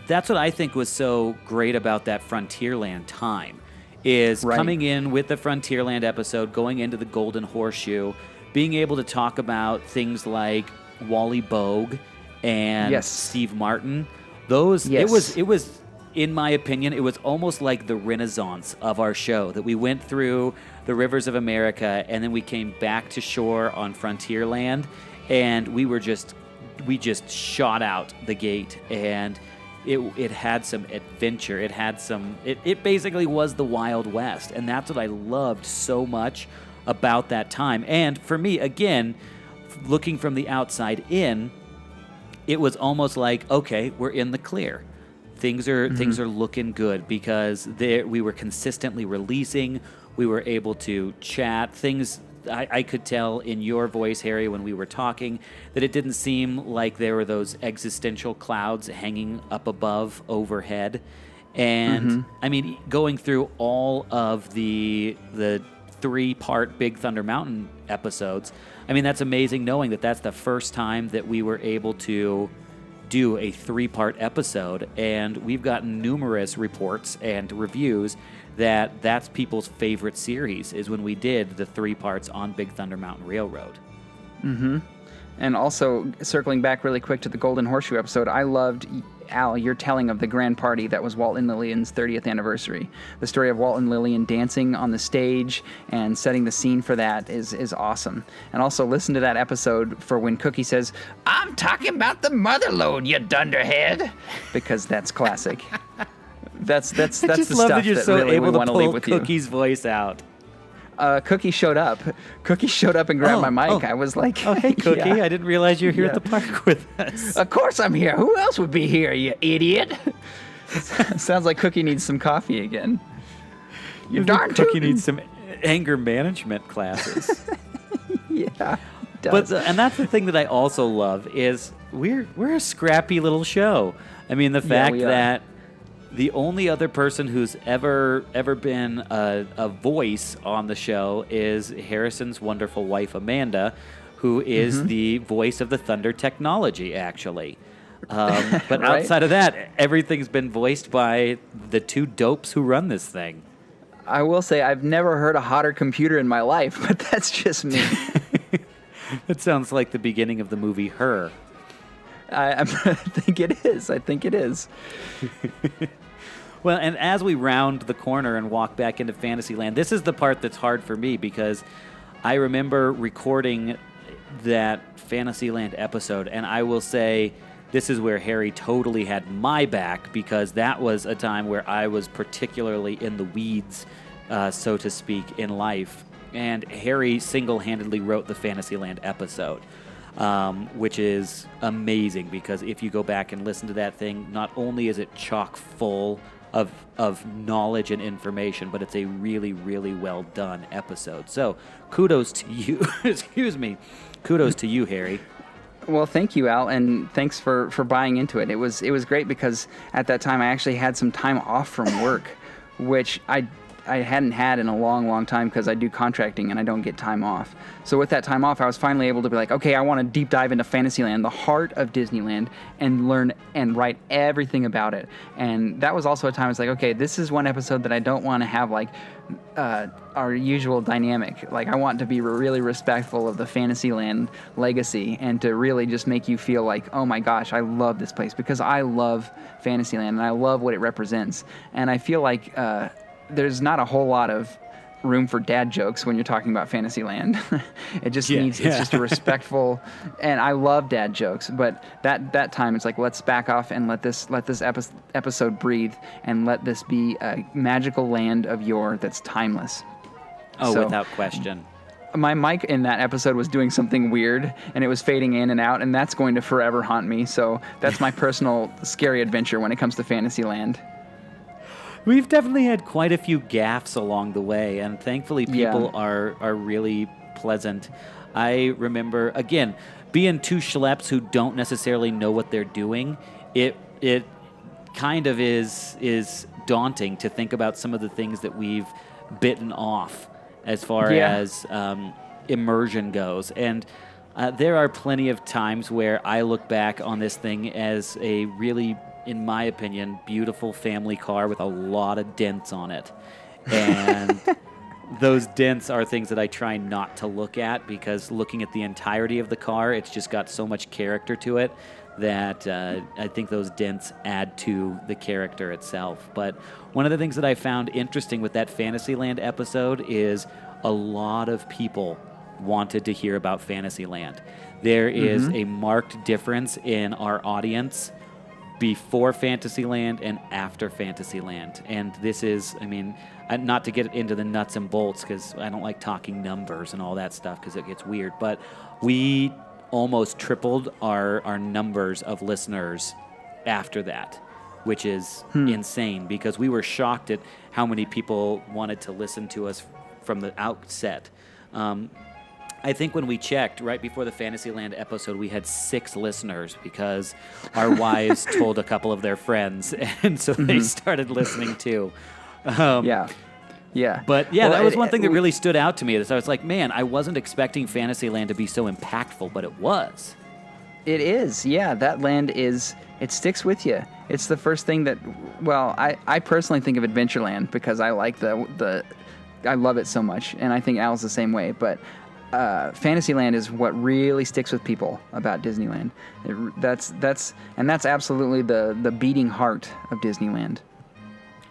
that's what I think was so great about that Frontierland time, is coming in with the Frontierland episode, going into the Golden Horseshoe, being able to talk about things like Wally Bogue and Steve Martin. It was, in my opinion, it was almost like the renaissance of our show, that we went through the rivers of America, and then we came back to shore on Frontierland, and we just shot out the gate, and it had some adventure. It basically was the Wild West, and that's what I loved so much about that time. And for me, again, looking from the outside in, it was almost like, okay, we're in the clear. Things are looking good, because we were consistently releasing. We were able to chat things. I could tell in your voice, Harry, when we were talking, that it didn't seem like there were those existential clouds hanging up above overhead. And I mean, going through all of the 3-part Big Thunder Mountain episodes, I mean, that's amazing, knowing that that's the first time that we were able to do a 3-part episode, and we've gotten numerous reports and reviews that's people's favorite series, is when we did the 3 parts on Big Thunder Mountain Railroad. And also, circling back really quick to the Golden Horseshoe episode, I loved, Al, your telling of the grand party that was Walt and Lillian's 30th anniversary. The story of Walt and Lillian dancing on the stage and setting the scene for that is awesome. And also, listen to that episode for when Cookie says, "I'm talking about the mother lode, you dunderhead," because that's classic. That's the stuff that you're so really able to pull Cookie's voice out. Cookie showed up. Cookie showed up and grabbed my mic. I was like, "Oh, hey, Cookie! I didn't realize you were here at the park with us." Of course I'm here. Who else would be here, you idiot? Sounds like Cookie needs some coffee again. You darn Cookie needs some anger management classes. Yeah, he does. But and that's the thing that I also love is we're a scrappy little show. I mean, the fact that The only other person who's ever been a voice on the show is Harrison's wonderful wife, Amanda, who is the voice of the Thunder technology, actually. But Right. outside of that, everything's been voiced by the two dopes who run this thing. I will say I've never heard a hotter computer in my life, but that's just me. It sounds like the beginning of the movie Her. I think it is. I think it is. Well, and as we round the corner and walk back into Fantasyland, this is the part that's hard for me because I remember recording that Fantasyland episode, and I will say this is where Harry totally had my back because that was a time where I was particularly in the weeds, so to speak, in life. And Harry single-handedly wrote the Fantasyland episode, which is amazing because if you go back and listen to that thing, not only is it chock full of knowledge and information, but it's a really, really well done episode. So kudos to you. Excuse me. Kudos to you, Harry. Well, thank you, Al, and thanks for buying into it. It was great because at that time I actually had some time off from work, which I hadn't had in a long, long time because I do contracting and I don't get time off. So with that time off, I was finally able to be like, okay, I want to deep dive into Fantasyland, the heart of Disneyland, and learn and write everything about it. And that was also a time I was like, okay, this is one episode that I don't want to have like our usual dynamic. Like I want to be really respectful of the Fantasyland legacy and to really just make you feel like, oh my gosh, I love this place because I love Fantasyland and I love what it represents. And I feel like there's not a whole lot of room for dad jokes when you're talking about Fantasyland. It just it's just a respectful, and I love dad jokes, but that time it's like, let's back off and let this episode breathe and let this be a magical land of yore that's timeless. Oh, So, without question. my mic in that episode was doing something weird and it was fading in and out, and that's going to forever haunt me. So that's my personal scary adventure when it comes to Fantasyland. We've definitely had quite a few gaffes along the way, and thankfully people are really pleasant. I remember, again, being two schleps who don't necessarily know what they're doing, it kind of is daunting to think about some of the things that we've bitten off as far as immersion goes. And there are plenty of times where I look back on this thing as a really, in my opinion, beautiful family car with a lot of dents on it. And those dents are things that I try not to look at because looking at the entirety of the car, it's just got so much character to it that I think those dents add to the character itself. But one of the things that I found interesting with that Fantasyland episode is a lot of people wanted to hear about Fantasyland. There is a marked difference in our audience before Fantasyland and after Fantasyland. And this is, I mean, not to get into the nuts and bolts because I don't like talking numbers and all that stuff because it gets weird, but we almost tripled our numbers of listeners after that, which is insane because we were shocked at how many people wanted to listen to us from the outset. I think when we checked right before the Fantasyland episode, we had 6 listeners because our wives told a couple of their friends, and so they started listening too. But that was one thing that really stood out to me. Is I was like, man, I wasn't expecting Fantasyland to be so impactful, but it was. It is, yeah. That land it sticks with you. It's the first thing that, well, I personally think of Adventureland because I like I love it so much, and I think Al's the same way, but Fantasyland is what really sticks with people about Disneyland. That's absolutely the beating heart of Disneyland.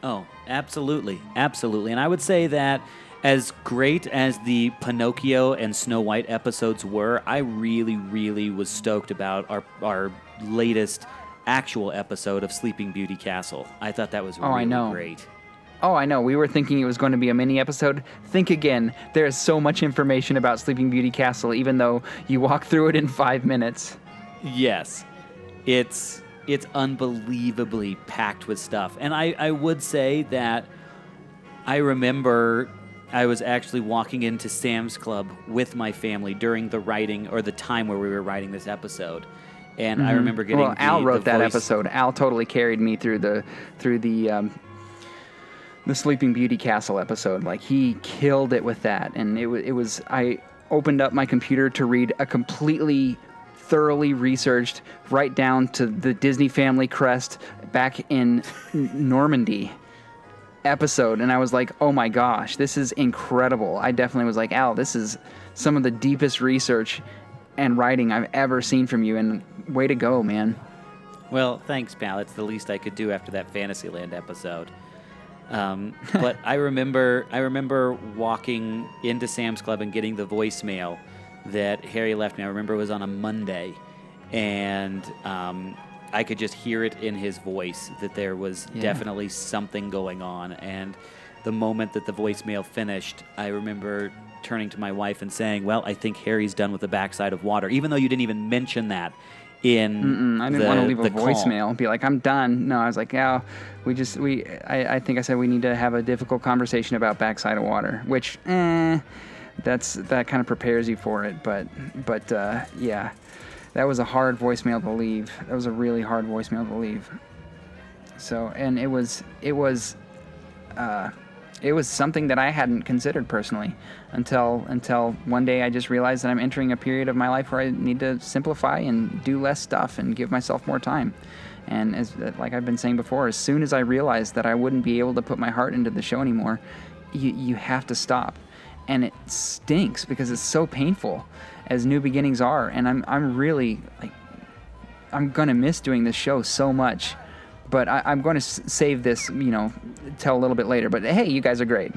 Oh, absolutely. Absolutely. And I would say that as great as the Pinocchio and Snow White episodes were, I really, really was stoked about our latest actual episode of Sleeping Beauty Castle. I thought that was really great. Oh, I know. We were thinking it was going to be a mini episode. Think again. There is so much information about Sleeping Beauty Castle, even though you walk through it in 5 minutes. Yes. It's unbelievably packed with stuff. And I would say that I remember I was actually walking into Sam's Club with my family during the writing or the time where we were writing this episode. And I remember getting Al wrote the that voice. episode. Al totally carried me through the Sleeping Beauty Castle episode. Like, he killed it with that. And it was I opened up my computer to read a completely thoroughly researched, right down to the Disney family crest back in Normandy episode, and I was like, oh my gosh, this is incredible. I definitely was like, Al, this is some of the deepest research and writing I've ever seen from you, and way to go, man. Well, thanks, pal. It's the least I could do after that Fantasyland episode. But I remember walking into Sam's Club and getting the voicemail that Harry left me. I remember it was on a Monday, and I could just hear it in his voice that there was definitely something going on. And the moment that the voicemail finished, I remember turning to my wife and saying, well, I think Harry's done with the backside of water, even though you didn't even mention that in I didn't want to leave a call. voicemail, be like, I'm done. No, I was like, yeah, I think I said we need to have a difficult conversation about backside of water, which, that kind of prepares you for it. But yeah, that was a hard voicemail to leave. That was a really hard voicemail to leave. So, and it was something that I hadn't considered personally until one day I just realized that I'm entering a period of my life where I need to simplify and do less stuff and give myself more time. And like I've been saying before, as soon as I realized that I wouldn't be able to put my heart into the show anymore, you have to stop. And it stinks because it's so painful, as new beginnings are. And I'm really, like, I'm going to miss doing this show so much. But I'm going to save this, tell a little bit later. But hey, you guys are great.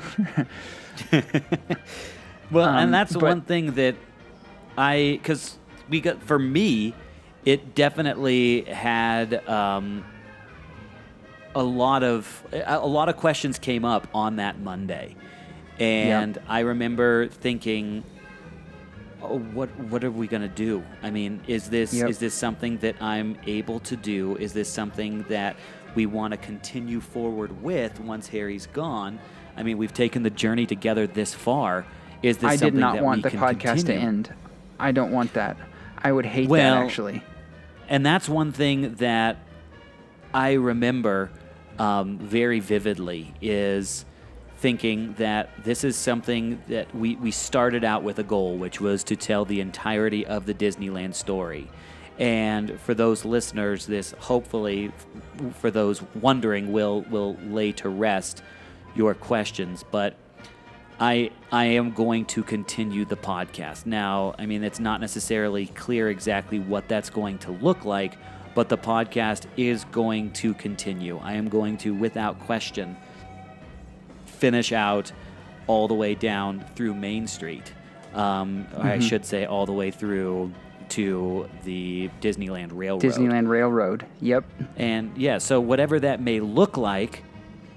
Well, and that's one thing that because for me, it definitely had a lot of questions came up on that Monday, and I remember thinking, oh, what are we going to do? I mean, is this something that I'm able to do? Is this something that we want to continue forward with once Harry's gone? I mean, we've taken the journey together this far. Is this something that we can continue? I did not want the podcast to end. I don't want that. I would hate that, actually. And that's one thing that I remember very vividly, is thinking that this is something that we started out with a goal, which was to tell the entirety of the Disneyland story. And for those listeners, this hopefully, for those wondering, will lay to rest your questions. But I am going to continue the podcast. Now, I mean, it's not necessarily clear exactly what that's going to look like, but the podcast is going to continue. I am going to, without question, finish out all the way down through Main Street. I should say all the way through to the Disneyland Railroad. Disneyland Railroad, yep. And yeah, so whatever that may look like,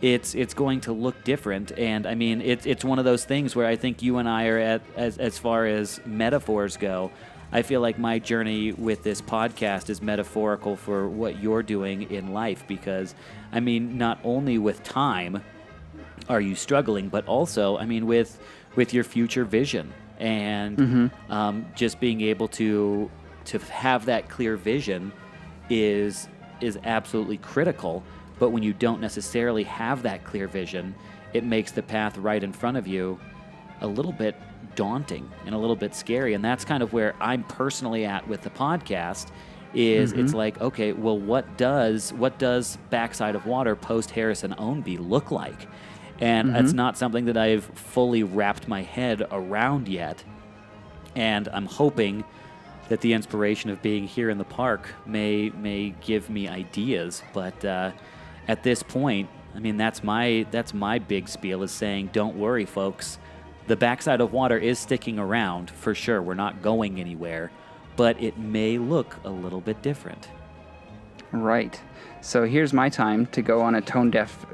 it's going to look different. And I mean, it's one of those things where I think you and I are at, as far as metaphors go, I feel like my journey with this podcast is metaphorical for what you're doing in life, because I mean, not only with time are you struggling, but also, I mean, with your future vision, and just being able to have that clear vision is absolutely critical. But when you don't necessarily have that clear vision, it makes the path right in front of you a little bit daunting and a little bit scary. And that's kind of where I'm personally at with the podcast. It's like, okay, well, what does Backside of Water post Harrison Ownby look like? And it's not something that I've fully wrapped my head around yet. And I'm hoping that the inspiration of being here in the park may give me ideas. But at this point, I mean, that's my big spiel, is saying, don't worry, folks. The Backside of Water is sticking around for sure. We're not going anywhere, but it may look a little bit different. Right. So here's my time to go on a tone-deaf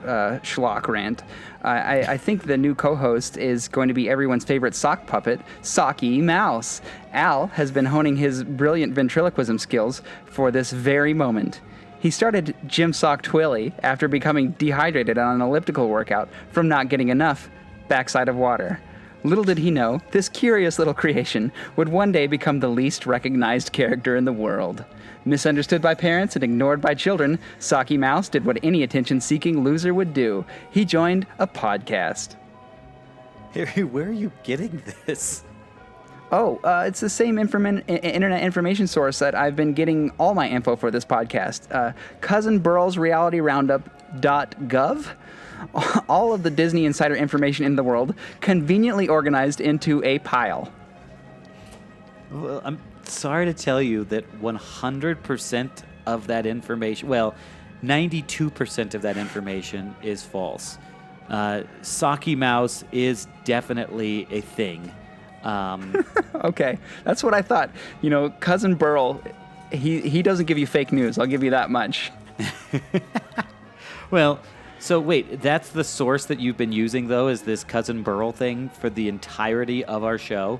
schlock rant. I think the new co-host is going to be everyone's favorite sock puppet, Socky Mouse. Al has been honing his brilliant ventriloquism skills for this very moment. He started Jim Sock Twilly after becoming dehydrated on an elliptical workout from not getting enough Backside of Water. Little did he know, this curious little creation would one day become the least recognized character in the world. Misunderstood by parents and ignored by children, Socky Mouse did what any attention-seeking loser would do. He joined a podcast. Harry, where are you getting this? Oh, it's the same internet information source that I've been getting all my info for this podcast. Cousin Burl's Reality Roundup.gov. All of the Disney insider information in the world conveniently organized into a pile. Well, I'm sorry to tell you that 100% of that information, well, 92% of that information is false. Socky Mouse is definitely a thing. Okay, that's what I thought. You know, Cousin Burl, he doesn't give you fake news. I'll give you that much. Well, so wait, that's the source that you've been using, though, is this Cousin Burl thing for the entirety of our show?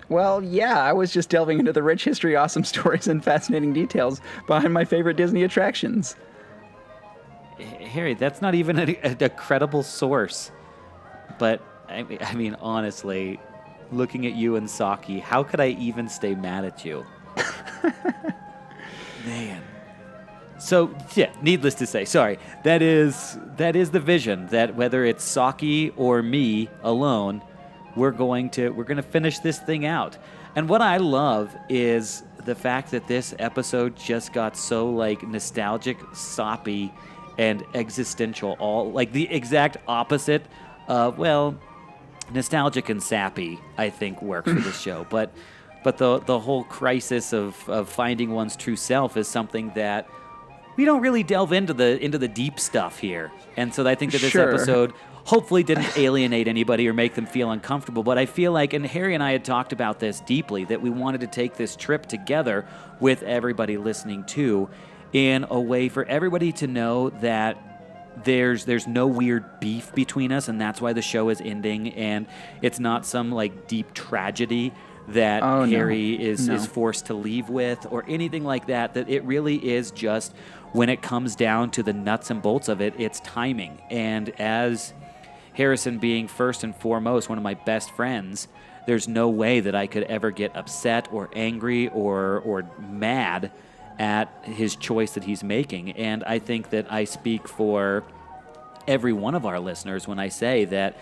Well, yeah, I was just delving into the rich history, awesome stories, and fascinating details behind my favorite Disney attractions. Harry, that's not even a credible source. But, I mean, honestly, looking at you and Socky, how could I even stay mad at you? Man. So, yeah, needless to say, sorry, that is the vision, that whether it's Socky or me alone, we're going to finish this thing out. And what I love is the fact that this episode just got so, like, nostalgic, soppy, and existential, all like the exact opposite of, well, nostalgic and sappy, I think, works for this show. But the whole crisis of finding one's true self is something that we don't really delve into the deep stuff here. And so I think that this episode hopefully didn't alienate anybody or make them feel uncomfortable. But I feel like, and Harry and I had talked about this deeply, that we wanted to take this trip together with everybody listening too, in a way for everybody to know that there's no weird beef between us, and that's why the show is ending, and it's not some like deep tragedy that Harry is forced to leave with or anything like that, that it really is just, when it comes down to the nuts and bolts of it, it's timing. And as Harrison being first and foremost one of my best friends, there's no way that I could ever get upset or angry or mad at his choice that he's making. And I think that I speak for every one of our listeners when I say that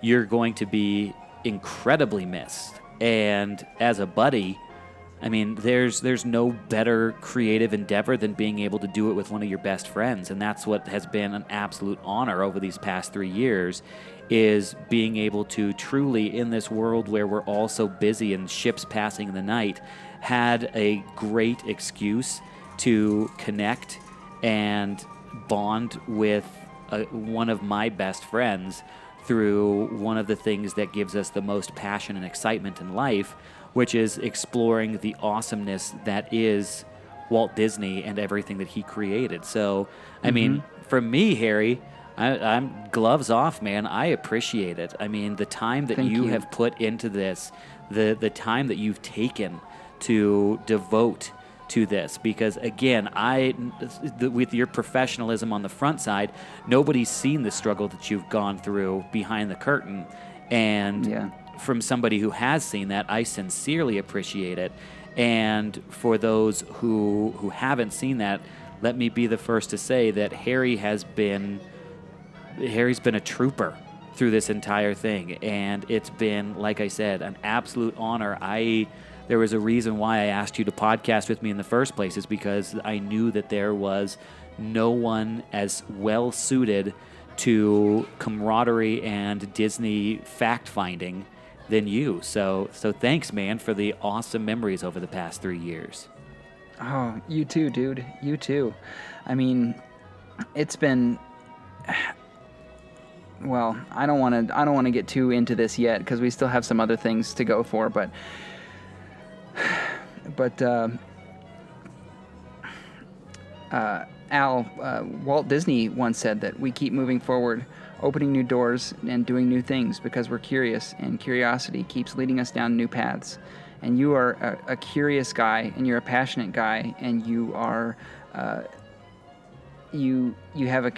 you're going to be incredibly missed. And as a buddy, I mean, there's no better creative endeavor than being able to do it with one of your best friends. And that's what has been an absolute honor over these past 3 years, is being able to truly, in this world where we're all so busy and ships passing in the night, had a great excuse to connect and bond with one of my best friends through one of the things that gives us the most passion and excitement in life, which is exploring the awesomeness that is Walt Disney and everything that he created. So, I mean, for me, Harry, I'm gloves off, man. I appreciate it. I mean, the time that you have put into this, the time that you've taken to devote to this, because again, with your professionalism on the front side, nobody's seen the struggle that you've gone through behind the curtain, and from somebody who has seen that, I sincerely appreciate it. And for those who haven't seen that, let me be the first to say that Harry's been a trooper through this entire thing, and it's been, like I said, an absolute honor. There was a reason why I asked you to podcast with me in the first place, is because I knew that there was no one as well suited to camaraderie and Disney fact-finding than you. So thanks, man, for the awesome memories over the past 3 years. Oh, you too, dude. You too. I mean, it's been... Well, I don't want to get too into this yet, because we still have some other things to go for, but Walt Disney once said that we keep moving forward, opening new doors and doing new things because we're curious, and curiosity keeps leading us down new paths. And you are a curious guy, and you're a passionate guy, and you are you have a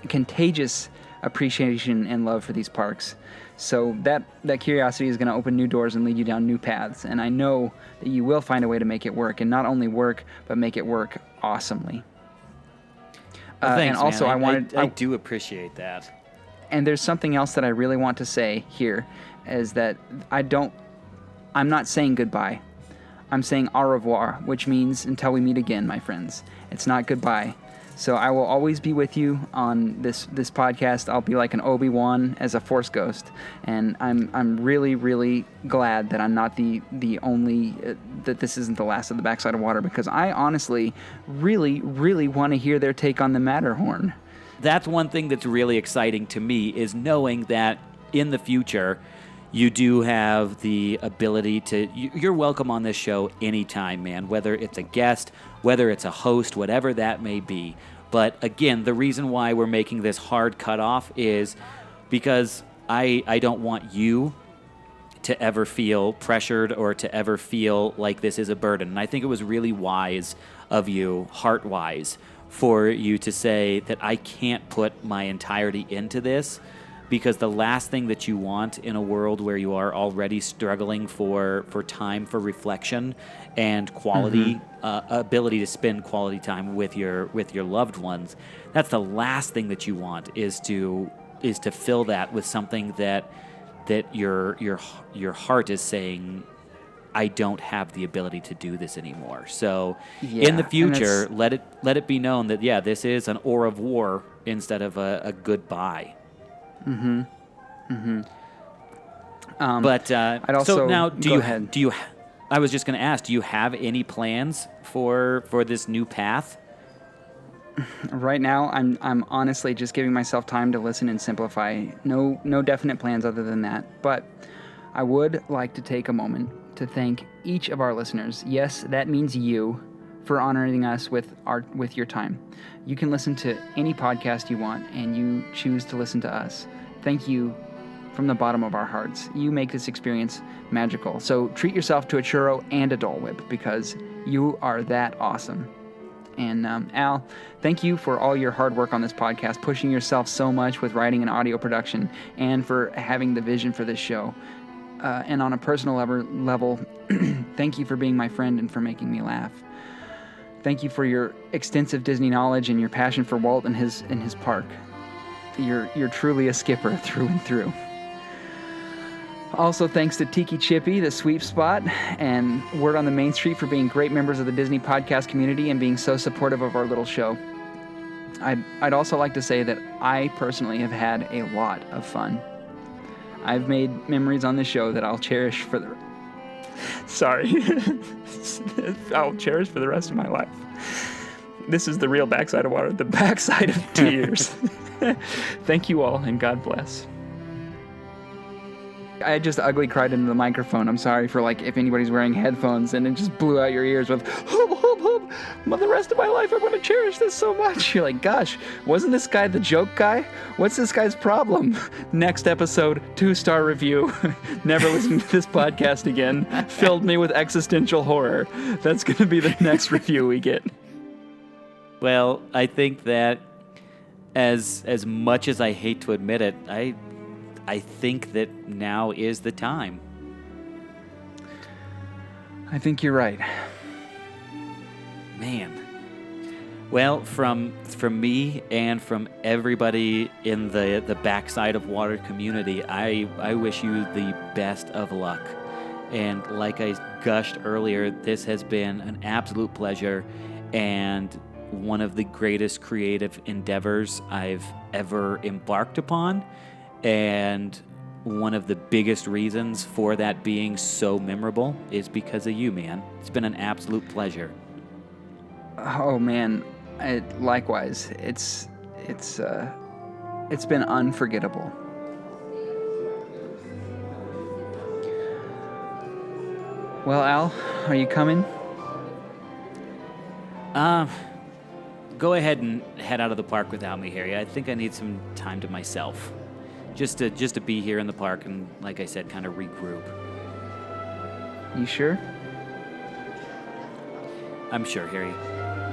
contagious appreciation and love for these parks. So that curiosity is going to open new doors and lead you down new paths. And I know that you will find a way to make it work, and not only work, but make it work awesomely. Well, thanks, and also, man. I do appreciate that. And there's something else that I really want to say here, is that I'm not saying goodbye. I'm saying au revoir, which means until we meet again, my friends. It's not goodbye. So I will always be with you on this podcast. I'll be like an Obi-Wan as a Force ghost, and I'm really, really glad that I'm not the only that this isn't the last of the Backside of Water, because I honestly really, really want to hear their take on the Matterhorn. That's one thing that's really exciting to me, is knowing that in the future you do have the ability to, you're welcome on this show anytime, man, whether it's a guest, whether it's a host, whatever that may be. But again, the reason why we're making this hard cutoff is because I don't want you to ever feel pressured or to ever feel like this is a burden. And I think it was really wise of you, heart-wise, for you to say that I can't put my entirety into this, because the last thing that you want in a world where you are already struggling for time for reflection and quality ability to spend quality time with your loved ones, that's the last thing that you want, is to fill that with something that your heart is saying, I don't have the ability to do this anymore. So in the future, let it be known that this is an au revoir instead of a goodbye. But I'd also, so now, go ahead. I was just going to ask, do you have any plans for this new path? Right now, I'm honestly just giving myself time to listen and simplify. No definite plans other than that. But I would like to take a moment to thank each of our listeners. Yes, that means you, for honoring us with your time. You can listen to any podcast you want, and you choose to listen to us. Thank you from the bottom of our hearts. You make this experience magical. So treat yourself to a churro and a Dole Whip, because you are that awesome. And Al, thank you for all your hard work on this podcast, pushing yourself so much with writing and audio production, and for having the vision for this show. And on a personal level, thank you for being my friend and for making me laugh. Thank you for your extensive Disney knowledge and your passion for Walt and his park. You're truly a skipper through and through. Also, thanks to Tiki Chippy, the sweep spot, and Word on the Main Street for being great members of the Disney podcast community and being so supportive of our little show. I'd also like to say that I personally have had a lot of fun. I've made memories on this show that I'll cherish for the... Sorry. I'll cherish for the rest of my life. This is the real Backside of Water, the backside of tears. Thank you all, and God bless. I just ugly cried into the microphone. I'm sorry for, if anybody's wearing headphones and it just blew out your ears with, hub, hub, hub. The rest of my life I'm going to cherish this so much. You're like, gosh, wasn't this guy the joke guy? What's this guy's problem? Next episode, 2-star review. Never listen to this podcast again. Filled me with existential horror. That's going to be the next review we get. Well, I think that as much as I hate to admit it, I think that now is the time. I think you're right. Man. Well, from me and from everybody in the Backside of Water community, I wish you the best of luck. And like I gushed earlier, this has been an absolute pleasure and one of the greatest creative endeavors I've ever embarked upon. And one of the biggest reasons for that being so memorable is because of you, man. It's been an absolute pleasure. Oh man, likewise. It's been unforgettable. Well, Al, are you coming? Go ahead and head out of the park without me, Harry. I think I need some time to myself. Just to be here in the park and, like I said, kind of regroup. You sure? I'm sure, Harry.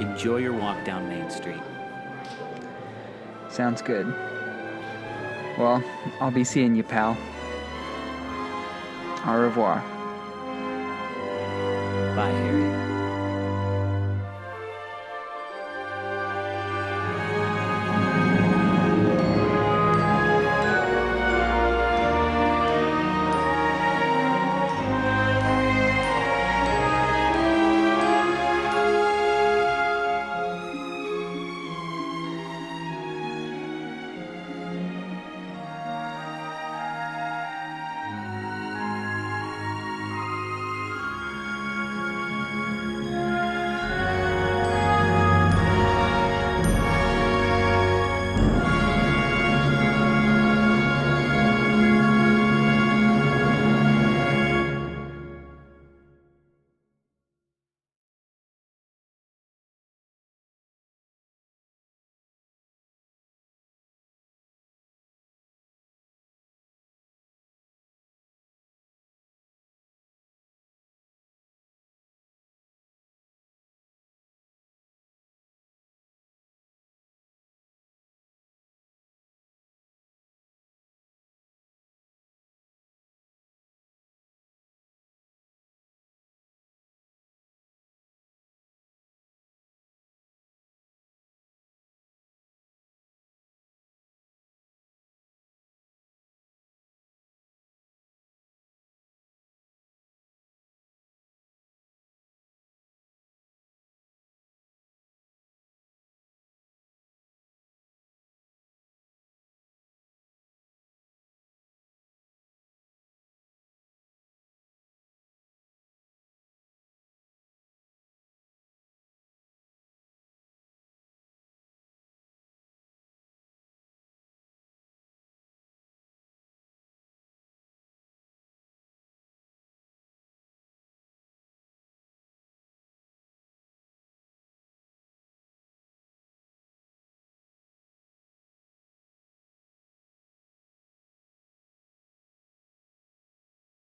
Enjoy your walk down Main Street. Sounds good. Well, I'll be seeing you, pal. Au revoir. Bye, Harry.